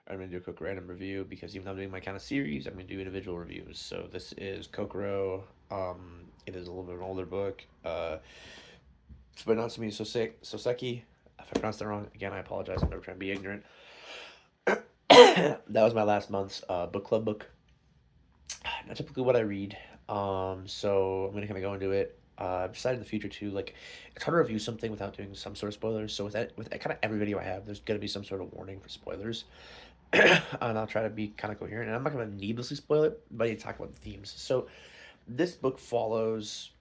I'm going to do a quick random review because even though I'm doing my kind of series, I'm going to do individual reviews. So this is Kokoro. It is a little bit of an older book. It's by Natsumi Soseki. If I pronounced that wrong, again, I apologize. I'm never trying to be ignorant. That was my last month's book club book. Not typically what I read. So I'm gonna kind of go into it. I've decided in the future too, like it's hard to review something without doing some sort of spoilers. So with kind of every video I have, there's gonna be some sort of warning for spoilers, and I'll try to be kind of coherent. And I'm not gonna needlessly spoil it, but I need to talk about the themes. So this book follows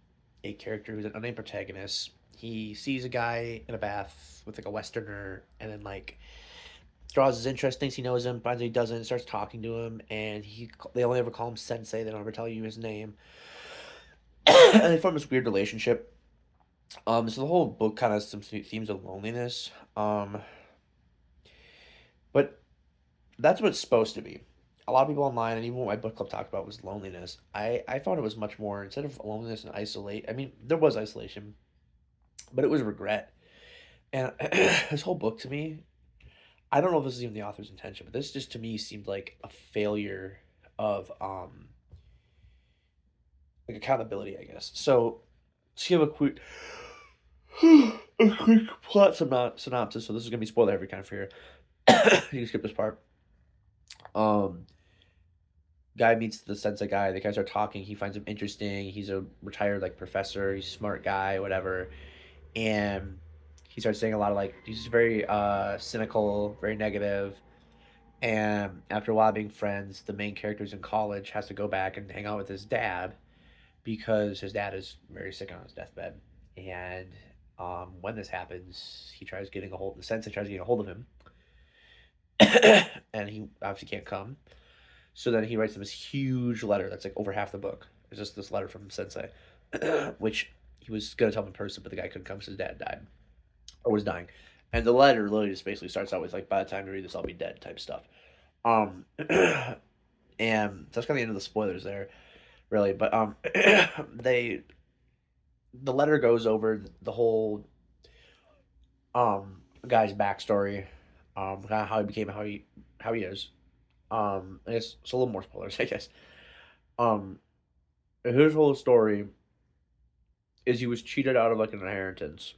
a character who's an unnamed protagonist. He sees a guy in a bath with like a Westerner, and then like draws his interest, thinks he knows him, finds out he doesn't, starts talking to him, and they only ever call him Sensei. They don't ever tell you his name, and they form this weird relationship. So the whole book kind of has some themes of loneliness. But that's what it's supposed to be. A lot of people online, and even what my book club talked about, was loneliness. I thought it was much more, instead of loneliness and isolate. I mean, there was isolation, but it was regret. And this whole book to me, I don't know if this is even the author's intention, but this just to me seemed like a failure of like accountability, I guess. So let's give a quick a quick plot synopsis. So this is gonna be spoiler every kind of fear. You can skip this part. Um, Guy meets the sensei guy. The guys are talking. He finds him interesting. He's a retired like professor. He's a smart guy, whatever. And he starts saying a lot of like he's very cynical, very negative. And after a while being friends, the main character's in college has to go back and hang out with his dad because his dad is very sick on his deathbed. And when this happens, he tries getting a hold. The sensei tries getting a hold of him, and he obviously can't come. So then he writes him this huge letter that's like over half the book. It's just this letter from Sensei, which he was gonna tell him in person, but the guy couldn't come because his dad died or was dying. And the letter literally just basically starts out with like, "By the time you read this, I'll be dead" type stuff. And that's kind of the end of the spoilers there, really. But they the letter goes over the whole guy's backstory, kind of how he became how he is. And it's a little more spoilers, I guess. Um, his whole story is he was cheated out of like an inheritance.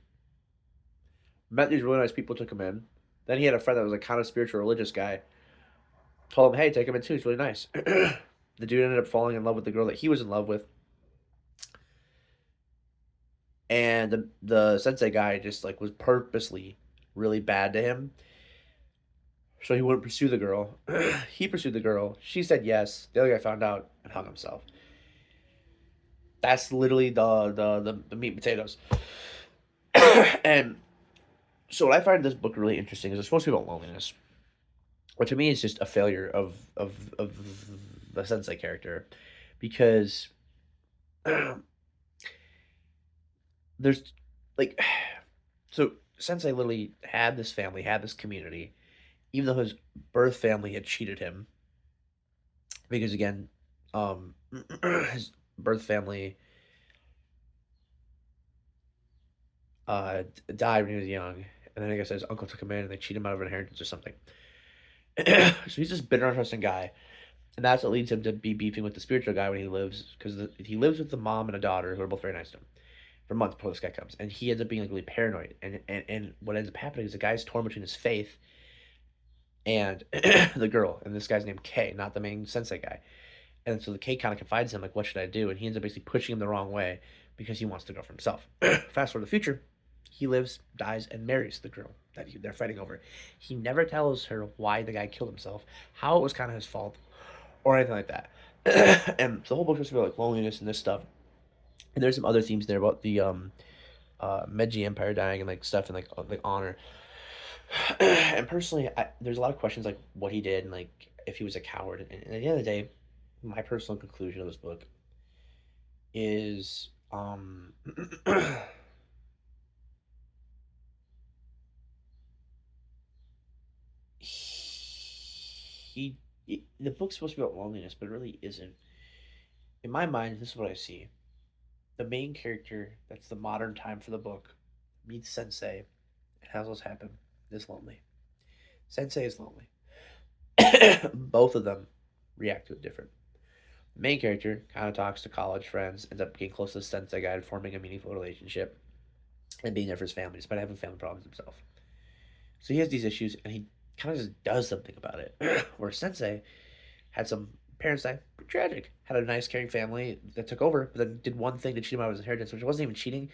Met these really nice people, took him in. Then he had a friend that was a kind of spiritual religious guy. Told him, "Hey, take him in too. He's really nice." The dude ended up falling in love with the girl that he was in love with, and the sensei guy just like was purposely really bad to him, so he wouldn't pursue the girl. He pursued the girl. She said yes. The other guy found out and hung himself. That's literally the meat and potatoes. And so what I find this book really interesting is it's supposed to be about loneliness, which to me is just a failure of the sensei character, because there's like so sensei literally had this family, had this community, even though his birth family had cheated him, because again, um, his birth family died when he was young, and then I guess his uncle took him in and they cheated him out of inheritance or something. So he's this bitter, untrusting guy, and that's what leads him to be beefing with the spiritual guy when he lives, because he lives with the mom and a daughter who are both very nice to him for months before this guy comes, and he ends up being like really paranoid, and what ends up happening is the guy's torn between his faith and the girl, and this guy's named K, not the main sensei guy, and so the K kind of confides in him like, what should I do, and he ends up basically pushing him the wrong way because he wants to go for himself. Fast forward to the future, he lives, dies, and marries the girl that they're fighting over. He never tells her why the guy killed himself, how it was kind of his fault, or anything like that. And the whole book is about like loneliness and this stuff. And there's some other themes there about the Meiji Empire dying and like stuff and like honor. And personally, there's a lot of questions like what he did and like if he was a coward. And at the end of the day, my personal conclusion of this book is he the book's supposed to be about loneliness, but it really isn't. In my mind, this is what I see. The main character, that's the modern time for the book, meets Sensei and has what's happened, is lonely. Sensei is lonely. Both of them react to it different. The main character kind of talks to college friends, ends up getting close to the sensei guy and forming a meaningful relationship and being there for his family despite having family problems himself. So he has these issues and he kind of just does something about it. Where Sensei had some parents die, pretty tragic. Had a nice, caring family that took over, but then did one thing to cheat him out of his inheritance, which wasn't even cheating.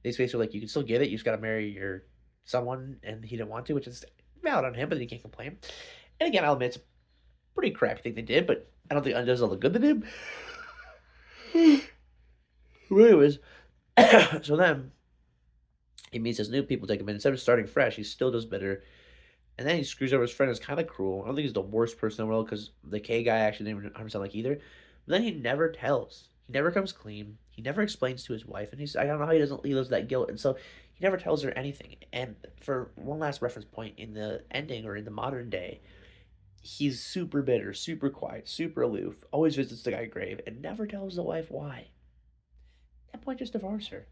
They basically were like, you can still get it, you just got to marry your someone, and he didn't want to, which is valid on him, but he can't complain. And again, I'll admit it's a pretty crappy thing they did, but I don't think it undoes all the good they did. But anyways, so then he meets his new people, take him in. Instead of starting fresh, he still does better. And then he screws over his friend. It's kind of cruel. I don't think he's the worst person in the world because the K guy actually didn't 100% like either. But then he never tells. He never comes clean. He never explains to his wife. And I don't know how he doesn't, he lives that guilt. And so he never tells her anything. And for one last reference point, in the ending or in the modern day, he's super bitter, super quiet, super aloof, always visits the guy's grave, and never tells the wife why. At that point, just divorce her.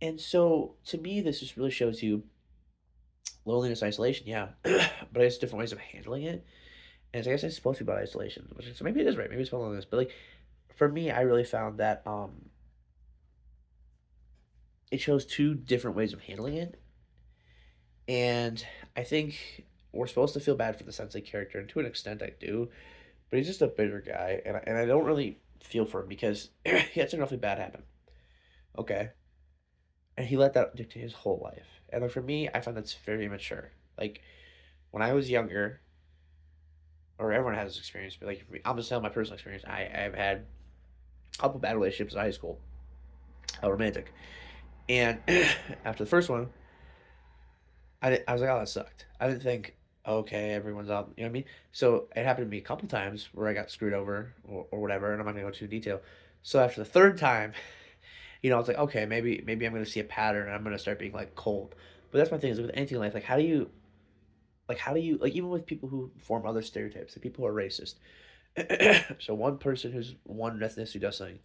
And so to me, this just really shows you loneliness, isolation, yeah, but it's different ways of handling it. And I guess it's supposed to be about isolation, so maybe it is right. Maybe it's about loneliness, but like for me, I really found that it shows two different ways of handling it, and I think we're supposed to feel bad for the Sensei character, and to an extent, I do. But he's just a bitter guy, and I don't really feel for him because he had something awfully bad happen. Okay, and he let that dictate his whole life. And like for me, I find that's very immature. Like when I was younger, or everyone has this experience, but like I'm just telling my personal experience. I've had a couple bad relationships in high school, romantic, and after the first one, I was like, oh, that sucked. I didn't think, okay, everyone's out, you know what I mean? So it happened to me a couple times where I got screwed over or whatever, and I'm not gonna go into detail. So after the third time, I was like, okay, maybe I'm gonna see a pattern, and I'm gonna start being like cold. But that's my thing is with anything in life, like how do you like even with people who form other stereotypes, like people who are racist. So one person who's one ethnicity does something,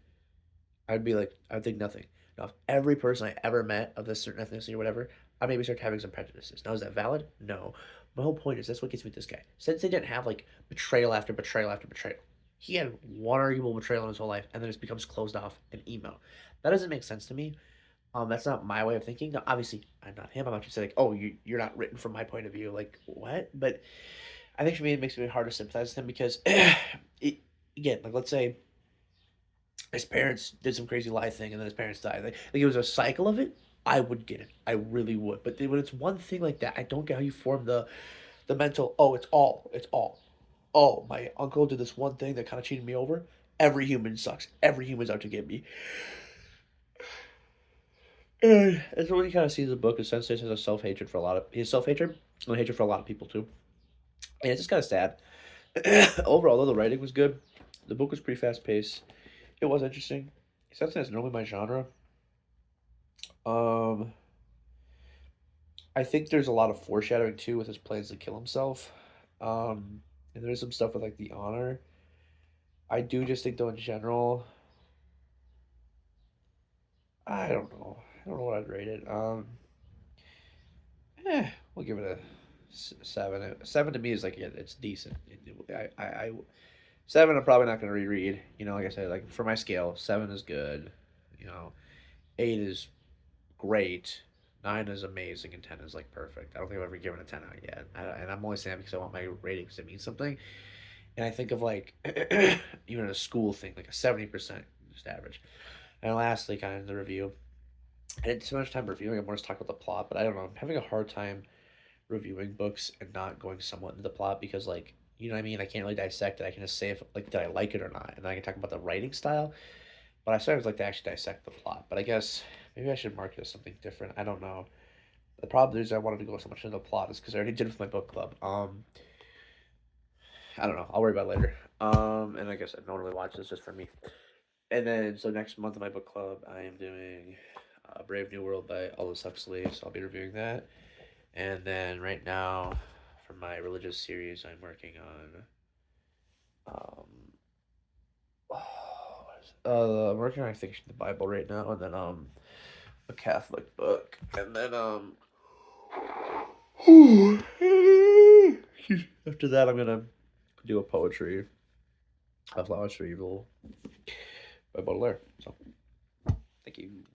I'd be like, I'd think nothing. Now, if every person I ever met of this certain ethnicity or whatever, I maybe start having some prejudices. Now, is that valid? No. My whole point is that's what gets me with this guy. Since they didn't have like betrayal after betrayal after betrayal, he had one arguable betrayal in his whole life, and then it becomes closed off and emo. That doesn't make sense to me. That's not my way of thinking. Now, obviously, I'm not him. I'm not just saying like, oh, you're not written from my point of view. Like what? But I think for me, it makes it really hard to sympathize with him because, again, like let's say his parents did some crazy lie thing and then his parents died. Like it was a cycle of it. I would get it. I really would. But then when it's one thing like that, I don't get how you form the mental. Oh, it's all. Oh, my uncle did this one thing that kind of cheated me over. Every human sucks. Every human's out to get me. And that's what you kind of see in the book. Is Sensei has a self hatred for a lot of his self hatred and hatred for a lot of people too. And it's just kind of sad. Overall, though, the writing was good. The book was pretty fast paced. It was interesting. Sensei is normally my genre. Um, I think there's a lot of foreshadowing too with his plans to kill himself. And there's some stuff with like the honor. I do just think though in general, I don't know. I don't know what I'd rate it. We'll give it a seven. Seven to me is like yeah, it's decent. Seven. I'm probably not gonna reread. Like I said, like for my scale, seven is good. You know, eight is great. Nine is amazing, and 10 is like perfect. I don't think I've ever given a 10 out yet. And I'm only saying that because I want my ratings to mean something. And I think of like even a school thing, like a 70%, just average. And lastly, kind of in the review, I didn't spend much time reviewing. I'm more just talking about the plot, but I don't know. I'm having a hard time reviewing books and not going somewhat into the plot because, like, you know what I mean? I can't really dissect it. I can just say if like did I like it or not, and then I can talk about the writing style. But I started like to actually dissect the plot. But I guess maybe I should market it as something different. I don't know. The problem is I wanted to go so much into the plot is because I already did it with my book club. I don't know. I'll worry about it later. And I guess I don't really watch this just for me. And then so next month in my book club, I am doing Brave New World by Aldous Huxley. So I'll be reviewing that. And then right now, for my religious series, I'm working on I'm working on I think the Bible right now, and then a Catholic book, and then After that, I'm gonna do a poetry, a flowers for evil by Baudelaire. So, thank you.